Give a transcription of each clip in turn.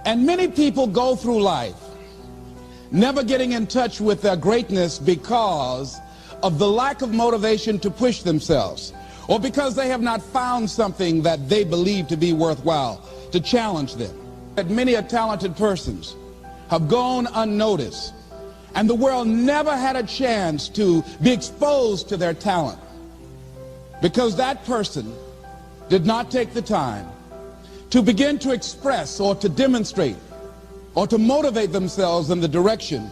And many people go through life never getting in touch with their greatness because of the lack of motivation to push themselves, or because they have not found something that they believe to be worthwhile to challenge them. That many talented persons have gone unnoticed, and the world never had a chance to be exposed to their talent because that person did not take the time to begin to express or to demonstrate or to motivate themselves in the direction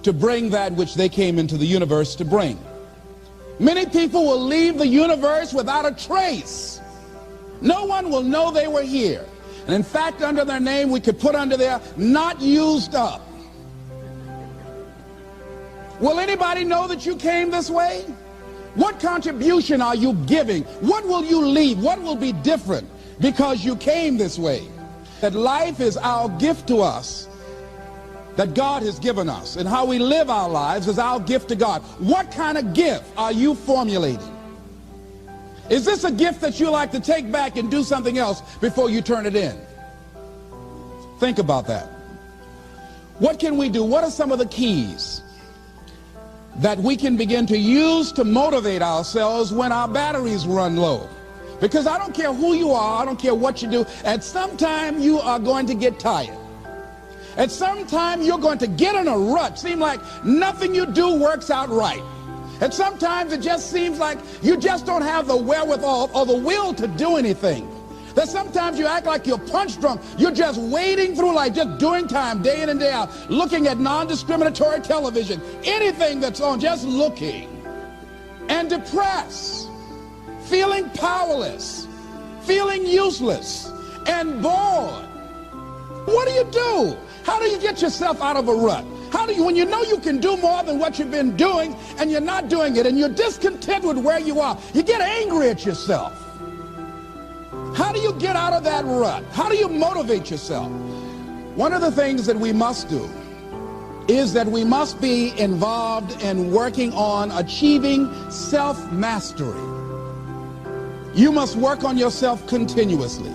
to bring that which they came into the universe to bring. Many people will leave the universe without a trace. No one will know they were here. And in fact, under their name, we could put under there, not used up. Will anybody know that you came this way? What contribution are you giving? What will you leave? What will be different because you came this way? That life is our gift to us, that God has given us, and how we live our lives is our gift to God. What kind of gift are you formulating? Is this a gift that you like to take back and do something else before you turn it in? Think about that. What can we do? What are some of the keys that we can begin to use to motivate ourselves when our batteries run low? Because I don't care who you are, I don't care what you do, at some time you are going to get tired. At some time you're going to get in a rut. Seem like nothing you do works out right. And sometimes it just seems like you just don't have the wherewithal or the will to do anything. That sometimes you act like you're punch drunk. You're just wading through life, just doing time day in and day out, looking at non-discriminatory television, anything that's on, just looking. And depressed, feeling powerless, feeling useless, and bored. What do you do? How do you get yourself out of a rut? How do you, when you know you can do more than what you've been doing and you're not doing it and you're discontent with where you are, you get angry at yourself. How do you get out of that rut? How do you motivate yourself? One of the things that we must do is that we must be involved in working on achieving self-mastery. You must work on yourself continuously.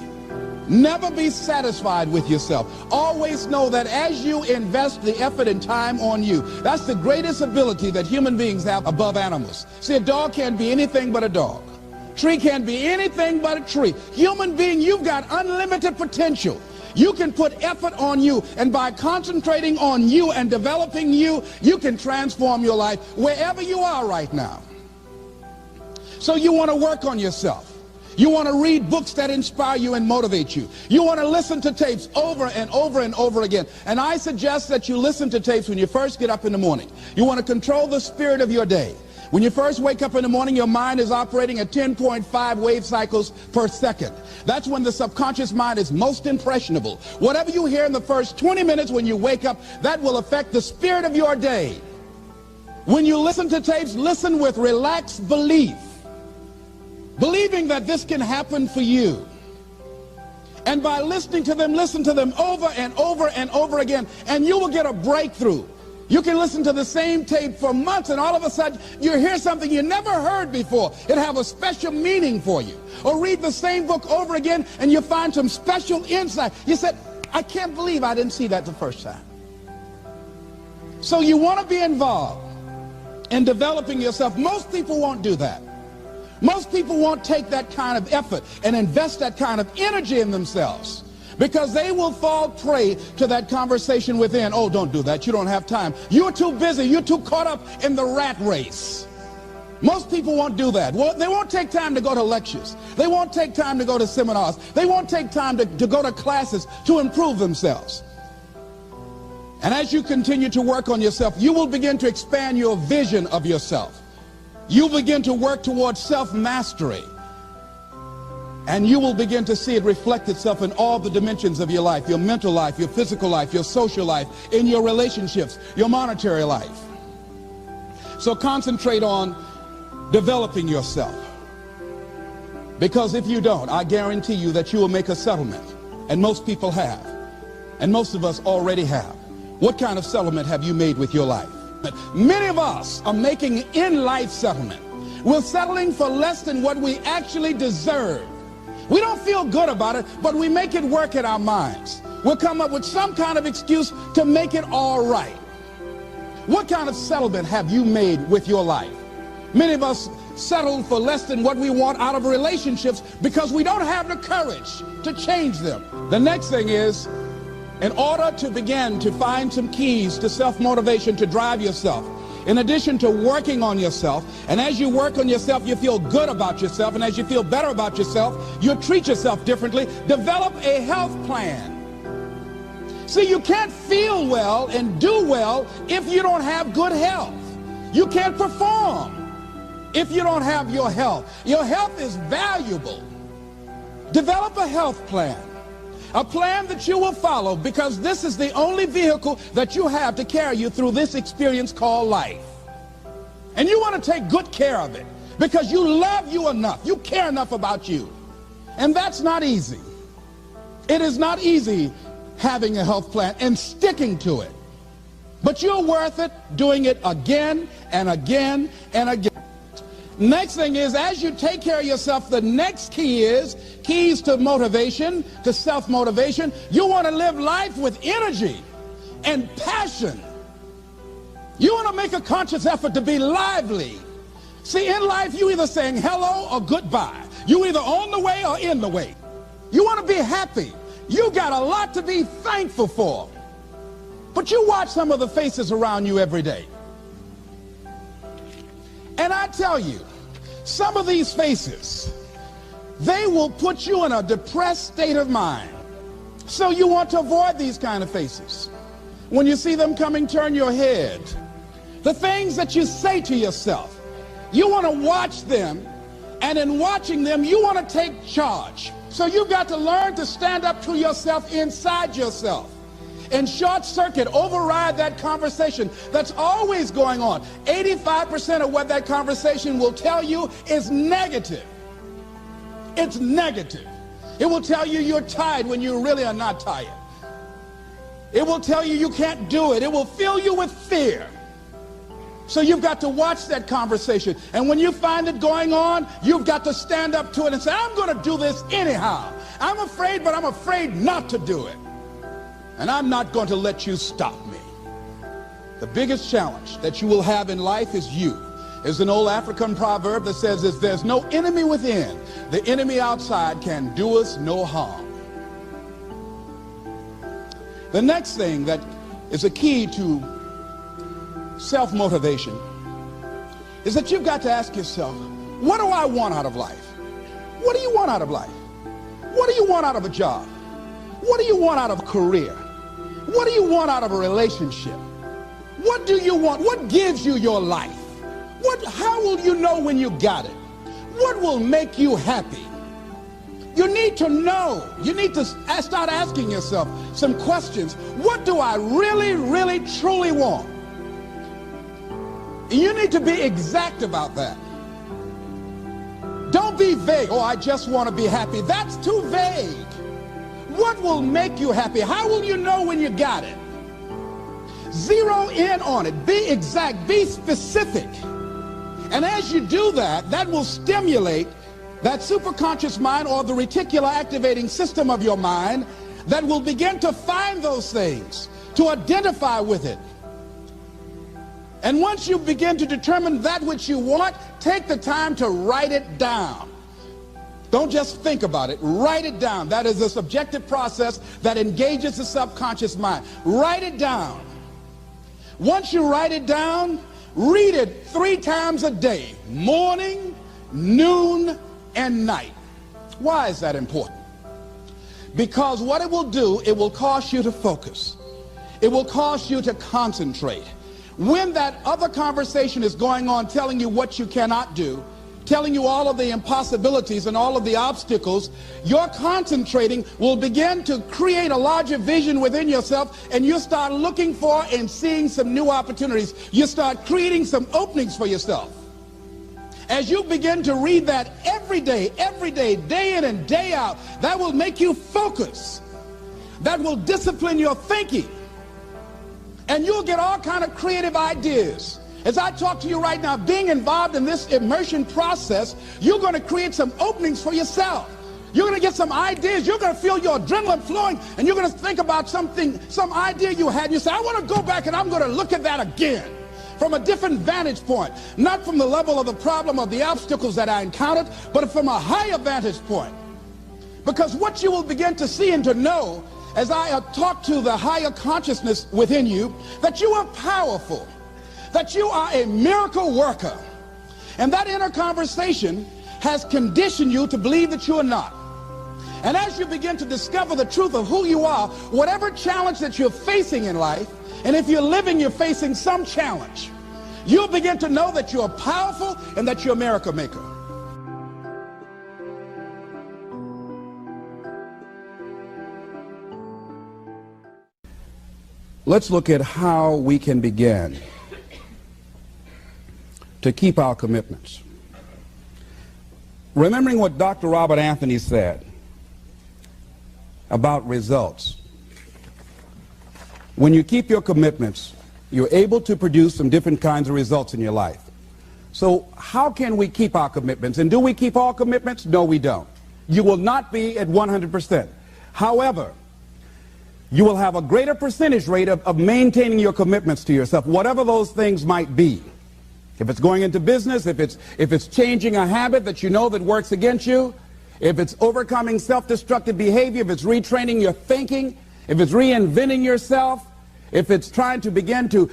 Never be satisfied with yourself. Always know that as you invest the effort and time on you, that's the greatest ability that human beings have above animals. See, a dog can't be anything but a dog. Tree can't be anything but a tree. Human being, you've got unlimited potential. You can put effort on you, and by concentrating on you and developing you, you can transform your life wherever you are right now. So you want to work on yourself. You want to read books that inspire you and motivate you. You want to listen to tapes over and over and over again. And I suggest that you listen to tapes when you first get up in the morning. You want to control the spirit of your day. When you first wake up in the morning, your mind is operating at 10.5 wave cycles per second. That's when the subconscious mind is most impressionable. Whatever you hear in the first 20 minutes when you wake up, that will affect the spirit of your day. When you listen to tapes, listen with relaxed belief, believing that this can happen for you. And by listening to them, listen to them over and over and over again, and you will get a breakthrough. You can listen to the same tape for months, and all of a sudden you hear something you never heard before. It'll have a special meaning for you. Or read the same book over again, and you find some special insight. You said, I can't believe I didn't see that the first time. So you want to be involved in developing yourself. Most people won't do that. Most people won't take that kind of effort and invest that kind of energy in themselves, because they will fall prey to that conversation within. Oh, don't do that. You don't have time. You're too busy. You're too caught up in the rat race. Most people won't do that. Well, they won't take time to go to lectures. They won't take time to go to seminars. They won't take time to go to classes to improve themselves. And as you continue to work on yourself, you will begin to expand your vision of yourself. You'll begin to work towards self-mastery. And you will begin to see it reflect itself in all the dimensions of your life, your mental life, your physical life, your social life, in your relationships, your monetary life. So concentrate on developing yourself. Because if you don't, I guarantee you that you will make a settlement. And most people have. And most of us already have. What kind of settlement have you made with your life? Many of us are making in-life settlement. We're settling for less than what we actually deserve. We don't feel good about it, but we make it work in our minds. We'll come up with some kind of excuse to make it all right. What kind of settlement have you made with your life? Many of us settle for less than what we want out of relationships because we don't have the courage to change them. The next thing is, in order to begin to find some keys to self-motivation to drive yourself, in addition to working on yourself, and as you work on yourself, you feel good about yourself, and as you feel better about yourself, you treat yourself differently. Develop a health plan. See, you can't feel well and do well if you don't have good health. You can't perform if you don't have your health. Your health is valuable. Develop a health plan. A plan that you will follow, because this is the only vehicle that you have to carry you through this experience called life. And you want to take good care of it because you love you enough. You care enough about you. And that's not easy. It is not easy having a health plan and sticking to it. But you're worth it doing it again and again and again. Next thing is, as you take care of yourself, the next key is keys to motivation, to self-motivation. You want to live life with energy and passion. You want to make a conscious effort to be lively. See, in life, you either saying hello or goodbye. You either on the way or in the way. You want to be happy. You got a lot to be thankful for. But you watch some of the faces around you every day. And I tell you, some of these faces, they will put you in a depressed state of mind. So you want to avoid these kind of faces. When you see them coming, turn your head. The things that you say to yourself, you want to watch them, and in watching them, you want to take charge. So you've got to learn to stand up to yourself inside yourself. And short circuit, override that conversation that's always going on. 85% of what that conversation will tell you is negative. It's negative. It will tell you you're tired when you really are not tired. It will tell you you can't do it. It will fill you with fear. So you've got to watch that conversation. And when you find it going on, you've got to stand up to it and say, I'm going to do this anyhow. I'm afraid, but I'm afraid not to do it. And I'm not going to let you stop me. The biggest challenge that you will have in life is you. There's an old African proverb that says, if there's no enemy within, the enemy outside can do us no harm. The next thing that is a key to self-motivation is that you've got to ask yourself, what do I want out of life? What do you want out of life? What do you want out of a job? What do you want out of a career? What do you want out of a relationship? What do you want? What gives you your life? How will you know when you got it? What will make you happy? You need to know. You need to start asking yourself some questions. What do I really, really, truly want? You need to be exact about that. Don't be vague. Oh, I just want to be happy. That's too vague. What will make you happy? How will you know when you got it? Zero in on it. Be exact. Be specific. And as you do that, that will stimulate that superconscious mind, or the reticular activating system of your mind, that will begin to find those things, to identify with it. And once you begin to determine that which you want, take the time to write it down. Don't just think about it. Write it down. That is a subjective process that engages the subconscious mind. Write it down. Once you write it down, read it 3 times a day, morning, noon, and night. Why is that important? Because what it will do, it will cause you to focus. It will cause you to concentrate. When that other conversation is going on telling you what you cannot do, telling you all of the impossibilities and all of the obstacles, your concentrating will begin to create a larger vision within yourself, and you start looking for and seeing some new opportunities. You start creating some openings for yourself. As you begin to read that every day, day in and day out, that will make you focus. That will discipline your thinking. And you'll get all kind of creative ideas. As I talk to you right now, being involved in this immersion process, you're going to create some openings for yourself. You're going to get some ideas. You're going to feel your adrenaline flowing, and you're going to think about something, some idea you had. You say, I want to go back and I'm going to look at that again from a different vantage point, not from the level of the problem of the obstacles that I encountered, but from a higher vantage point. Because what you will begin to see and to know as I talk to the higher consciousness within you, that you are powerful, that you are a miracle worker. And that inner conversation has conditioned you to believe that you are not. And as you begin to discover the truth of who you are, whatever challenge that you're facing in life, and if you're living, you're facing some challenge, you'll begin to know that you're powerful and that you're a miracle maker. Let's look at how we can begin to keep our commitments. Remembering what Dr. Robert Anthony said about results. When you keep your commitments, you're able to produce some different kinds of results in your life. So how can we keep our commitments? And do we keep all commitments? No, we don't. You will not be at 100%. However, you will have a greater percentage rate of maintaining your commitments to yourself, whatever those things might be. If it's going into business, if it's changing a habit that you know that works against you, if it's overcoming self-destructive behavior, if it's retraining your thinking, if it's reinventing yourself, if it's trying to begin to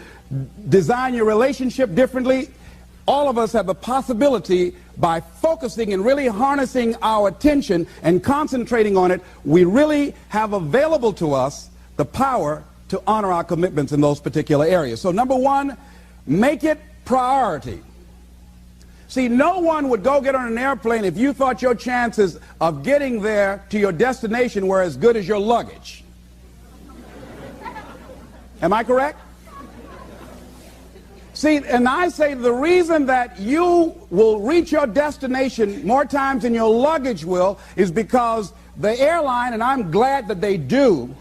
design your relationship differently, all of us have the possibility, by focusing and really harnessing our attention and concentrating on it, we really have available to us the power to honor our commitments in those particular areas. So number one, make it priority. See, no one would go get on an airplane if you thought your chances of getting there to your destination were as good as your luggage. Am I correct? See, and I say the reason that you will reach your destination more times than your luggage will is because the airline, and I'm glad that they do,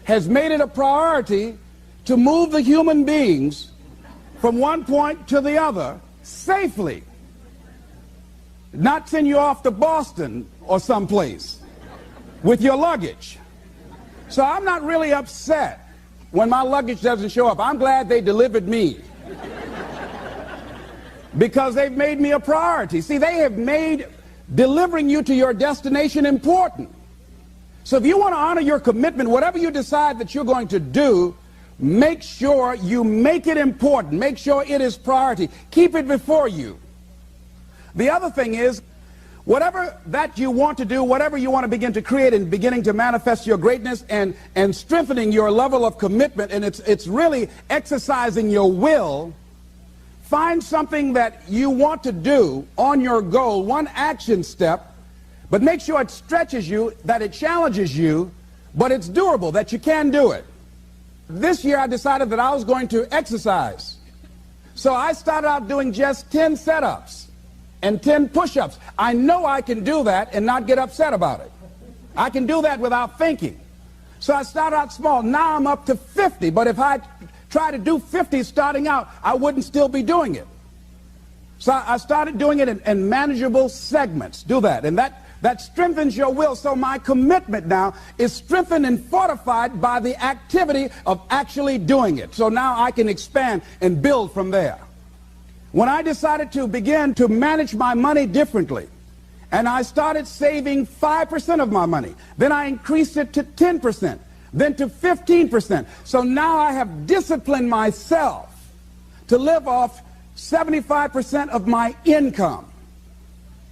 has made it a priority to move the human beings from one point to the other safely. Not send you off to Boston or someplace with your luggage. So I'm not really upset when my luggage doesn't show up. I'm glad they delivered me because they've made me a priority. See, they have made delivering you to your destination important. So if you want to honor your commitment, whatever you decide that you're going to do, make sure you make it important. Make sure it is priority. Keep it before you. The other thing is, whatever that you want to do, whatever you want to begin to create and beginning to manifest your greatness and strengthening your level of commitment, and it's really exercising your will, find something that you want to do on your goal, one action step, but make sure it stretches you, that it challenges you, but it's doable, that you can do it. This year I decided that I was going to exercise. So I started out doing just 10 setups and 10 push-ups. I know I can do that and not get upset about it. I can do that without thinking. So I started out small. Now I'm up to 50, but if I try to do 50 starting out, I wouldn't still be doing it. So I started doing it in manageable segments. Do that, and that strengthens your will. So my commitment now is strengthened and fortified by the activity of actually doing it. So now I can expand and build from there. When I decided to begin to manage my money differently, and I started saving 5% of my money, then I increased it to 10%, then to 15%. So now I have disciplined myself to live off 75% of my income.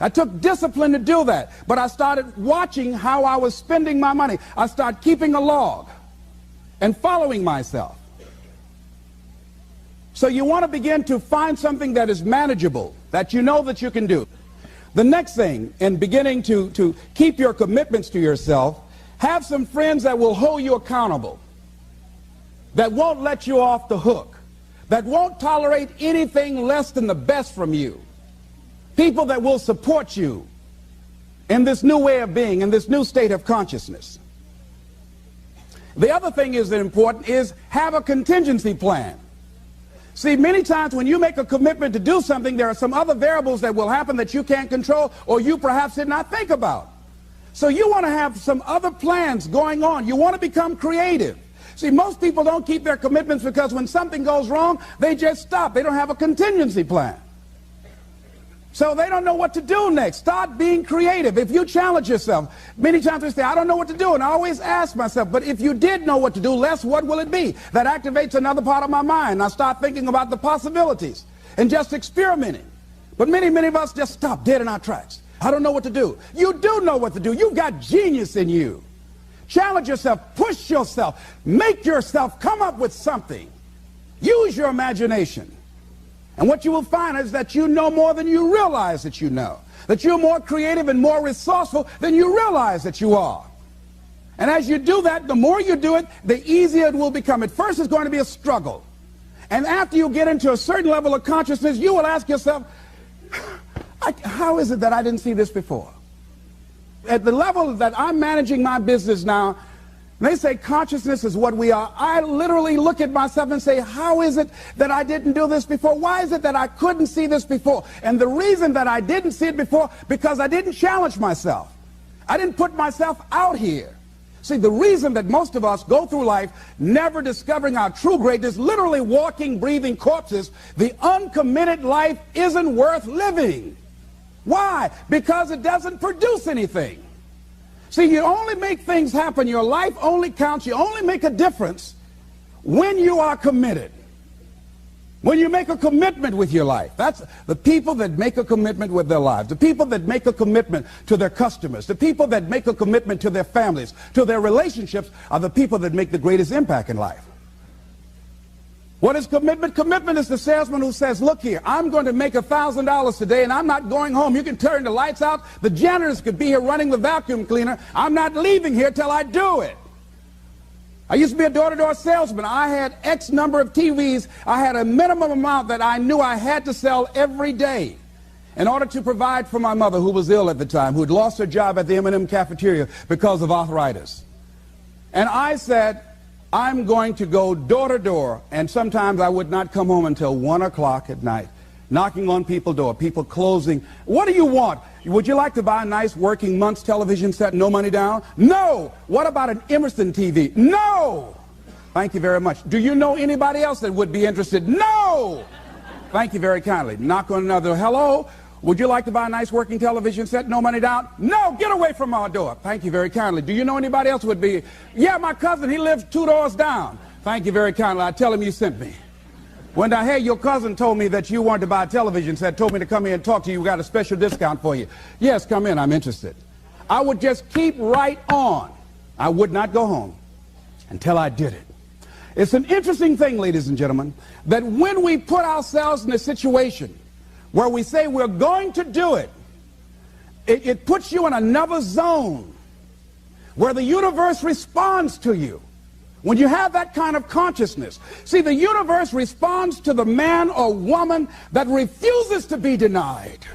I took discipline to do that, but I started watching how I was spending my money. I started keeping a log and following myself. So you want to begin to find something that is manageable, that you know that you can do. The next thing, in beginning to keep your commitments to yourself, have some friends that will hold you accountable, that won't let you off the hook, that won't tolerate anything less than the best from you. People that will support you in this new way of being, in this new state of consciousness. The other thing is important is have a contingency plan. See, many times when you make a commitment to do something, there are some other variables that will happen that you can't control or you perhaps did not think about. So you want to have some other plans going on. You want to become creative. See, most people don't keep their commitments because when something goes wrong, they just stop. They don't have a contingency plan. So they don't know what to do next. Start being creative. If you challenge yourself, many times we say, I don't know what to do, and I always ask myself, but if you did know what to do, Les, what will it be? That activates another part of my mind. I start thinking about the possibilities and just experimenting. But many of us just stop dead in our tracks. I don't know what to do. You do know what to do. You've got genius in you. Challenge yourself, push yourself, make yourself come up with something. Use your imagination. And what you will find is that you know more than you realize that you know. That you're more creative and more resourceful than you realize that you are. And as you do that, the more you do it, the easier it will become. At first, it's going to be a struggle. And after you get into a certain level of consciousness, you will ask yourself, how is it that I didn't see this before? At the level that I'm managing my business now, they say consciousness is what we are. I literally look at myself and say, how is it that I didn't do this before? Why is it that I couldn't see this before? And the reason that I didn't see it before, because I didn't challenge myself. I didn't put myself out here. See, the reason that most of us go through life never discovering our true greatness, literally walking, breathing corpses, the uncommitted life isn't worth living. Why? Because it doesn't produce anything. See, you only make things happen. Your life only counts. You only make a difference when you are committed. When you make a commitment with your life. That's the people that make a commitment with their lives. The people that make a commitment to their customers. The people that make a commitment to their families, to their relationships, are the people that make the greatest impact in life. What is commitment? Commitment is the salesman who says, look here, I'm going to make $1,000 today and I'm not going home. You can turn the lights out. The janitors could be here running the vacuum cleaner. I'm not leaving here till I do it. I used to be a door-to-door salesman. I had X number of TVs. I had a minimum amount that I knew I had to sell every day in order to provide for my mother, who was ill at the time, who had lost her job at the M&M cafeteria because of arthritis. And I said, I'm going to go door to door, and sometimes I would not come home until 1 o'clock at night, knocking on people's door, people closing. What do you want? Would you like to buy a nice working month's television set, no money down? No. What about an Emerson TV? No. Thank you very much. Do you know anybody else that would be interested? No. Thank you very kindly. Knock on another. Hello. Would you like to buy a nice working television set, no money down? No, get away from our door. Thank you very kindly. Do you know anybody else would be? Yeah, my cousin, he lives 2 doors down. Thank you very kindly. I tell him you sent me. When I hear your cousin told me that you wanted to buy a television set, told me to come here and talk to you, we got a special discount for you. Yes, come in, I'm interested. I would just keep right on. I would not go home until I did it. It's an interesting thing, ladies and gentlemen, that when we put ourselves in a situation where we say we're going to do it, it puts you in another zone where the universe responds to you. When you have that kind of consciousness, see, the universe responds to the man or woman that refuses to be denied,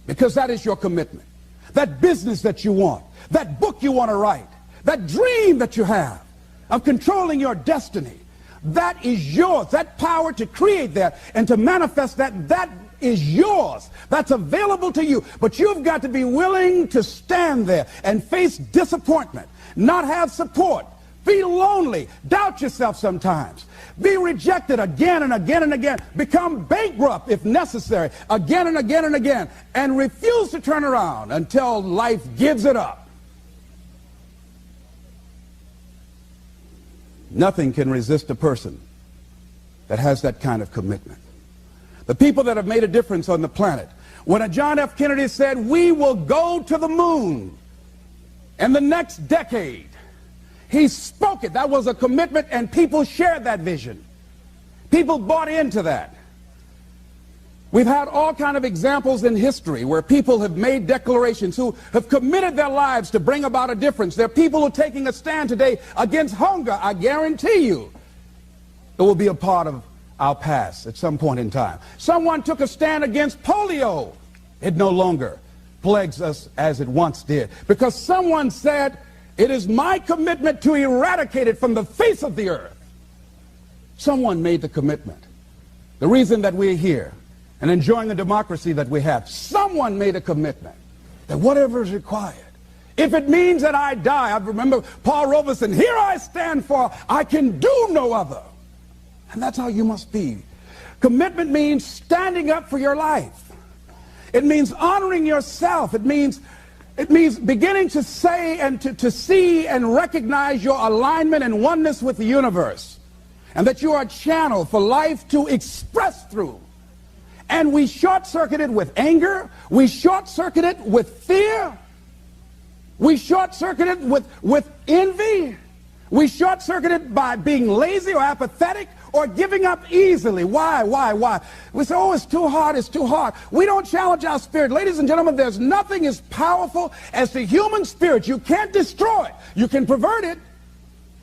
because that is your commitment. That business that you want, that book you want to write, that dream that you have of controlling your destiny, that is yours. That power to create that and to manifest that, that is yours. That's available to you. But you've got to be willing to stand there and face disappointment, not have support, be lonely, doubt yourself sometimes, be rejected again and again and again, become bankrupt if necessary, again and again and again, and refuse to turn around until life gives it up. Nothing can resist a person that has that kind of commitment. The people that have made a difference on the planet. When John F. Kennedy said, we will go to the moon in the next decade, he spoke it. That was a commitment, and people shared that vision. People bought into that. We've had all kinds of examples in history where people have made declarations, who have committed their lives to bring about a difference. There are people who are taking a stand today against hunger. I guarantee you it will be a part of our past at some point in time. Someone took a stand against polio. It no longer plagues us as it once did, because someone said, it is my commitment to eradicate it from the face of the earth. Someone made the commitment. The reason that we're here and enjoying the democracy that we have, someone made a commitment that whatever is required If it means that I die, I remember Paul Robeson, here I stand, for I can do no other. And that's how you must be. Commitment means standing up for your life. It means honoring yourself. It means beginning to say and to see and recognize your alignment and oneness with the universe, and that you are a channel for life to express through. And we short-circuit it with anger. We short-circuit it with fear. We short-circuit it with envy. We short-circuit it by being lazy or apathetic or giving up easily. Why? We say, oh, it's too hard, it's too hard. We don't challenge our spirit. Ladies and gentlemen, there's nothing as powerful as the human spirit. You can't destroy it. You can pervert it,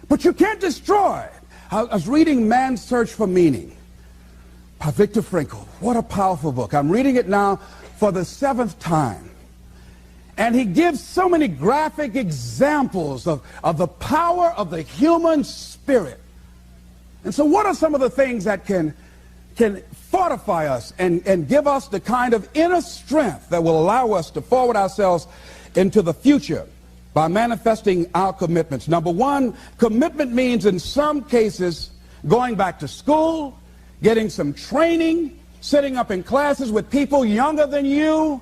but you can't destroy it. I was reading Man's Search for Meaning by Viktor Frankl. What a powerful book. I'm reading it now for the 7th time. And he gives so many graphic examples of the power of the human spirit. And so what are some of the things that can fortify us and give us the kind of inner strength that will allow us to forward ourselves into the future by manifesting our commitments? Number one, commitment means in some cases going back to school, getting some training, sitting up in classes with people younger than you,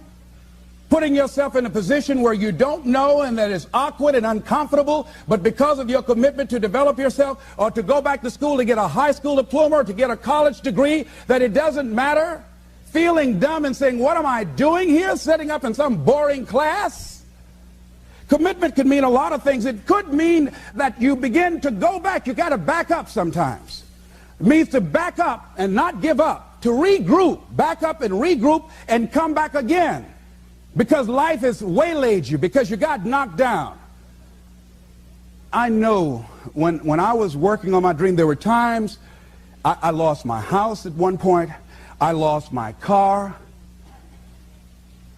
putting yourself in a position where you don't know and that is awkward and uncomfortable, but because of your commitment to develop yourself, or to go back to school to get a high school diploma or to get a college degree, that it doesn't matter, feeling dumb and saying, what am I doing here, sitting up in some boring class? Commitment could mean a lot of things. It could mean that you begin to go back. You got to back up sometimes. It means to back up and not give up, to regroup, back up and regroup and come back again. Because life has waylaid you, because you got knocked down. I know when I was working on my dream, there were times I lost my house at one point. I lost my car.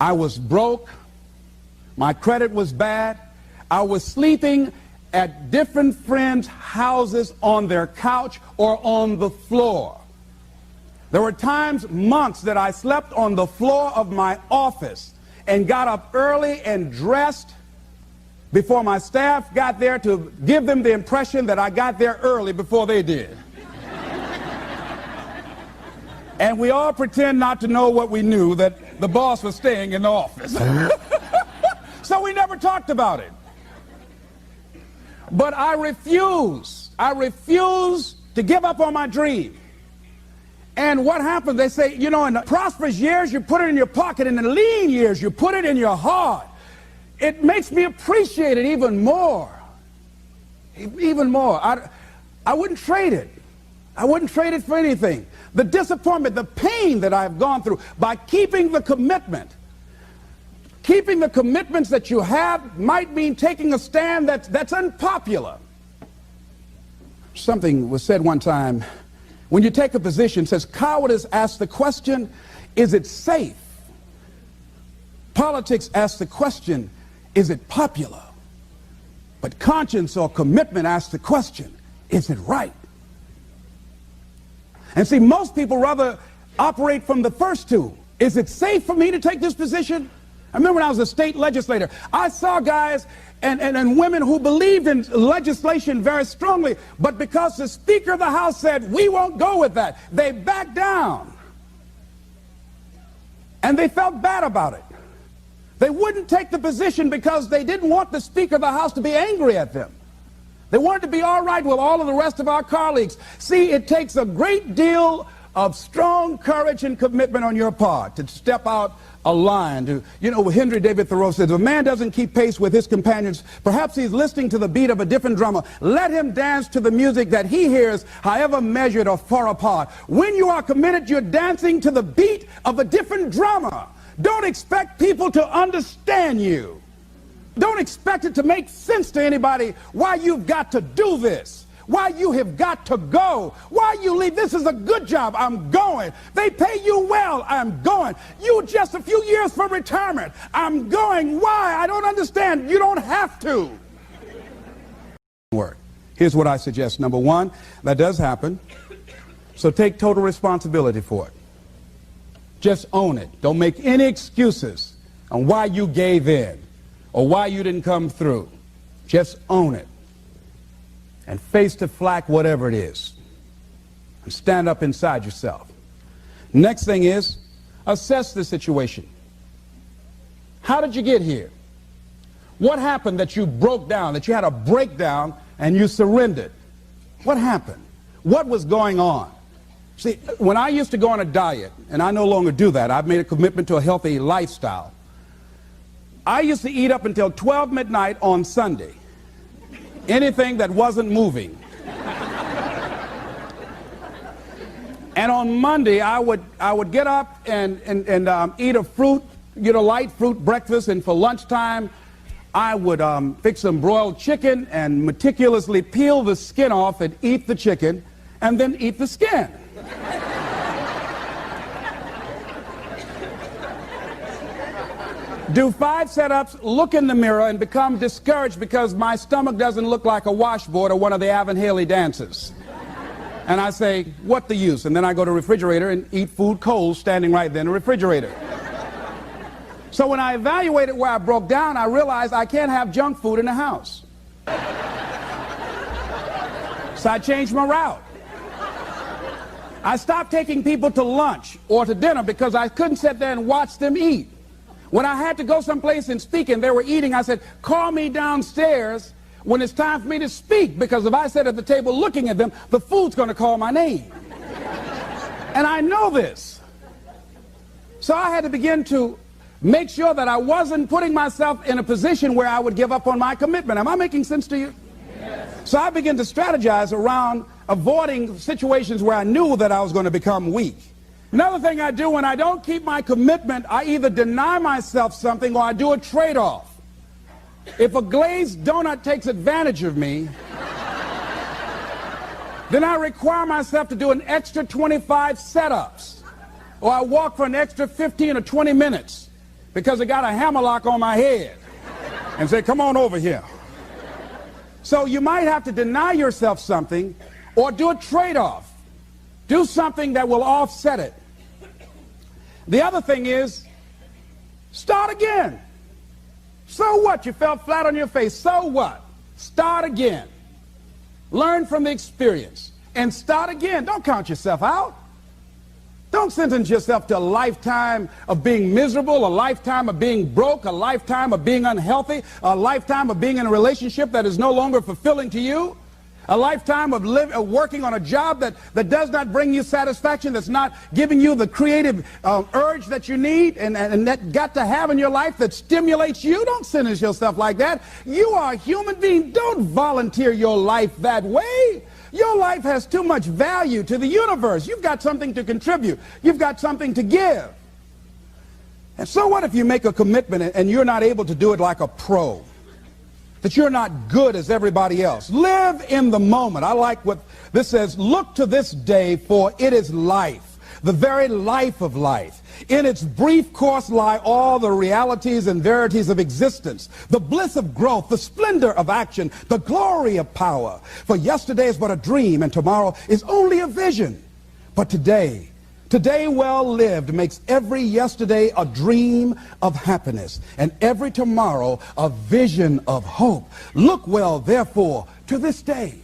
I was broke. My credit was bad. I was sleeping at different friends' houses on their couch or on the floor. There were times, months, that I slept on the floor of my office and got up early and dressed before my staff got there to give them the impression that I got there early before they did. And we all pretend not to know what we knew, that the boss was staying in the office. So we never talked about it. But I refuse to give up on my dream. And what happens, they say, you know, in the prosperous years, you put it in your pocket. In the lean years, you put it in your heart. It makes me appreciate it even more. Even more. I wouldn't trade it. I wouldn't trade it for anything. The disappointment, the pain that I've gone through by keeping the commitment. Keeping the commitments that you have might mean taking a stand that's unpopular. Something was said one time. When you take a position, it says, cowardice asks the question, is it safe? Politics asks the question, is it popular? But conscience or commitment asks the question, is it right? And see, most people rather operate from the first two. Is it safe for me to take this position? I remember when I was a state legislator, I saw guys and women who believed in legislation very strongly, but because the Speaker of the House said, we won't go with that, they backed down. And they felt bad about it. They wouldn't take the position because they didn't want the Speaker of the House to be angry at them. They wanted to be all right with all of the rest of our colleagues. See, it takes a great deal of strong courage and commitment on your part to step out a line. You know, Henry David Thoreau says, if a man doesn't keep pace with his companions, perhaps he's listening to the beat of a different drummer. Let him dance to the music that he hears, however measured or far apart. When you are committed, you're dancing to the beat of a different drummer. Don't expect people to understand you. Don't expect it to make sense to anybody why you've got to do this. Why you have got to go. Why you leave. This is a good job. I'm going. They pay you well. I'm going. You just a few years from retirement. I'm going. Why? I don't understand. You don't have to. Work. Here's what I suggest. Number one, that does happen. So take total responsibility for it. Just own it. Don't make any excuses on why you gave in. or why you didn't come through. Just own it and face the flak, whatever it is, and stand up inside yourself. Next thing is, assess the situation. How did you get here? What happened that you broke down, that you had a breakdown and you surrendered? What happened? What was going on? See, when I used to go on a diet, and I no longer do that, I've made a commitment to a healthy lifestyle. I used to eat up until 12 midnight on Sunday. Anything that wasn't moving. And on Monday, I would get up and eat a fruit, light fruit breakfast, and for lunchtime, I would fix some broiled chicken and meticulously peel the skin off and eat the chicken, and then eat the skin. Do 5 setups, look in the mirror, and become discouraged because my stomach doesn't look like a washboard or one of the Avon Haley dances. And I say, what the use? And then I go to the refrigerator and eat food cold standing right there in the refrigerator. So when I evaluated where I broke down, I realized I can't have junk food in the house. So I changed my route. I stopped taking people to lunch or to dinner because I couldn't sit there and watch them eat. When I had to go someplace and speak and they were eating, I said, call me downstairs when it's time for me to speak, because if I sit at the table looking at them, the food's going to call my name. And I know this. So I had to begin to make sure that I wasn't putting myself in a position where I would give up on my commitment. Am I making sense to you? Yes. So I began to strategize around avoiding situations where I knew that I was going to become weak. Another thing I do when I don't keep my commitment, I either deny myself something or I do a trade-off. If a glazed donut takes advantage of me, then I require myself to do an extra 25 setups, or I walk for an extra 15 or 20 minutes because I got a hammerlock on my head and say, come on over here. So you might have to deny yourself something or do a trade-off. Do something that will offset it. The other thing is, start again. So what? You fell flat on your face. So what? Start again. Learn from the experience and start again. Don't count yourself out. Don't sentence yourself to a lifetime of being miserable, a lifetime of being broke, a lifetime of being unhealthy, a lifetime of being in a relationship that is no longer fulfilling to you. A lifetime of working on a job that does not bring you satisfaction, that's not giving you the creative urge that you need and that got to have in your life that stimulates you. Don't sentence yourself like that. You are a human being. Don't volunteer your life that way. Your life has too much value to the universe. You've got something to contribute. You've got something to give. And so what if you make a commitment and you're not able to do it like a pro? That you're not good as everybody else. Live in the moment. I like what this says. Look to this day, for it is life, the very life of life. In its brief course lie all the realities and verities of existence, the bliss of growth, the splendor of action, the glory of power. For yesterday is but a dream, and tomorrow is only a vision. But today well lived makes every yesterday a dream of happiness, and every tomorrow a vision of hope. Look well, therefore, to this day.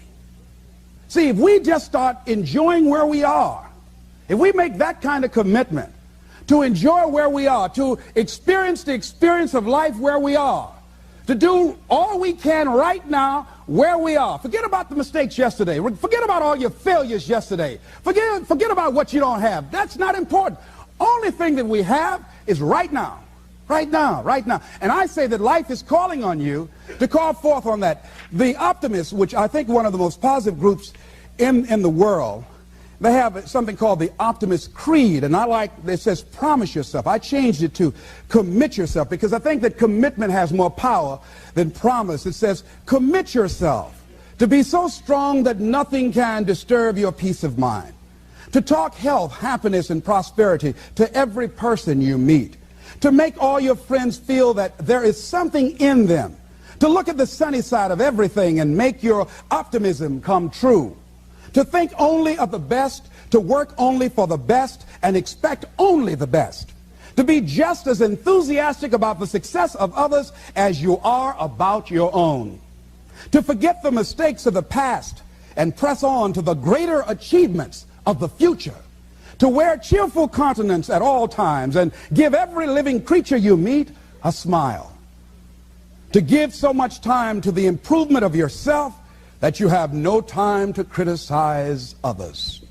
See, if we just start enjoying where we are, if we make that kind of commitment to enjoy where we are, to experience the experience of life where we are, to do all we can right now where we are. Forget about the mistakes yesterday. Forget about all your failures yesterday. Forget about what you don't have. That's not important. Only thing that we have is right now. Right now, right now. And I say that life is calling on you to call forth on that. The optimists, which I think one of the most positive groups in the world, they have something called the Optimist Creed, and I like, it says promise yourself. I changed it to commit yourself, because I think that commitment has more power than promise. It says commit yourself to be so strong that nothing can disturb your peace of mind, to talk health, happiness, and prosperity to every person you meet, to make all your friends feel that there is something in them, to look at the sunny side of everything and make your optimism come true, to think only of the best, to work only for the best, and expect only the best, To be just as enthusiastic about the success of others as you are about your own. To forget the mistakes of the past and press on to the greater achievements of the future. To wear cheerful countenance at all times and give every living creature you meet a smile. To give so much time to the improvement of yourself that you have no time to criticize others.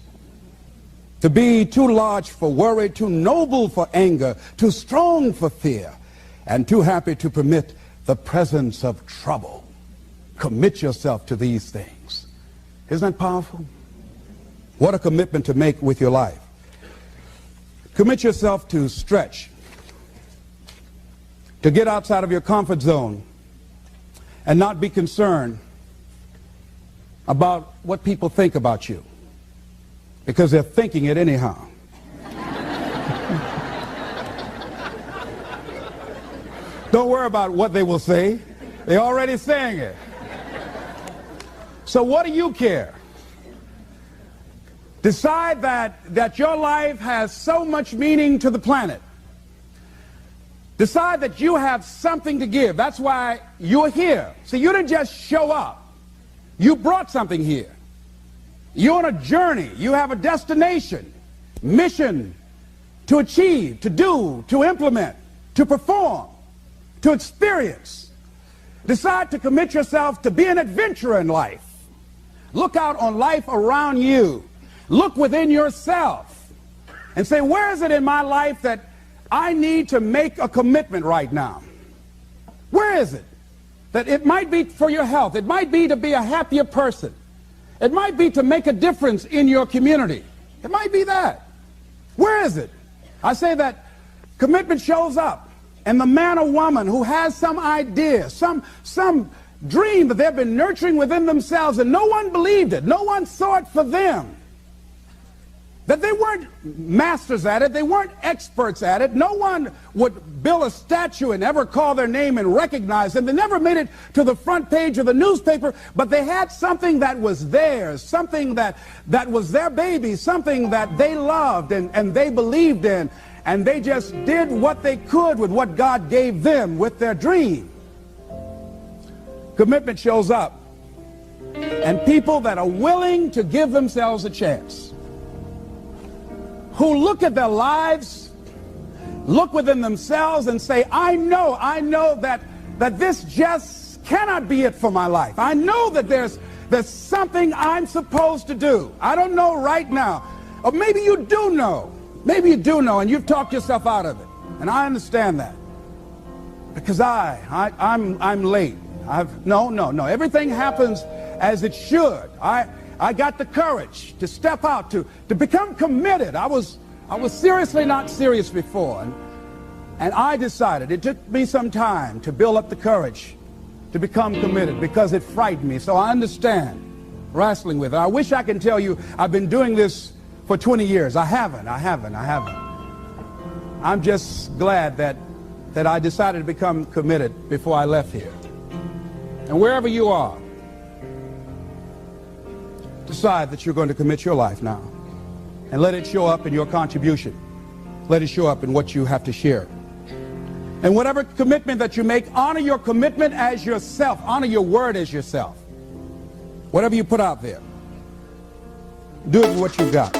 To be too large for worry, too noble for anger, too strong for fear, and too happy to permit the presence of trouble. Commit yourself to these things. Isn't that powerful? What a commitment to make with your life. Commit yourself to stretch, to get outside of your comfort zone and not be concerned about what people think about you, because they're thinking it anyhow. Don't worry about what they will say. They're already saying it. So what do you care? Decide that your life has so much meaning to the planet. Decide that you have something to give. That's why you're here. See, you didn't just show up. You brought something here. You're on a journey. You have a destination, mission to achieve, to do, to implement, to perform, to experience. Decide to commit yourself to be an adventurer in life. Look out on life around you. Look within yourself and say, where is it in my life that I need to make a commitment right now? Where is it? That it might be for your health. It might be to be a happier person. It might be to make a difference in your community. It might be that. Where is it? I say that commitment shows up, and the man or woman who has some idea, some dream that they've been nurturing within themselves, and no one believed it, no one saw it for them, that they weren't masters at it, they weren't experts at it, no one would build a statue and ever call their name and recognize them. They never made it to the front page of the newspaper, but they had something that was theirs, something that was their baby, something that they loved and they believed in, and they just did what they could with what God gave them with their dream. Commitment shows up, and people that are willing to give themselves a chance, who look at their lives, look within themselves and say, I know that this just cannot be it for my life. I know that there's something I'm supposed to do. I don't know right now. Or maybe you do know. Maybe you do know, and you've talked yourself out of it. And I understand that. Because I'm late. No. Everything happens as it should. I got the courage to step out, to become committed. I was seriously not serious before, and I decided, it took me some time to build up the courage to become committed because it frightened me. So I understand wrestling with it. I wish I could tell you I've been doing this for 20 years. I haven't. I'm just glad that I decided to become committed before I left here. And wherever you are, decide that you're going to commit your life now, and let it show up in your contribution. Let it show up in what you have to share. And whatever commitment that you make, honor your commitment as yourself. Honor your word as yourself. Whatever you put out there, do it with what you've got.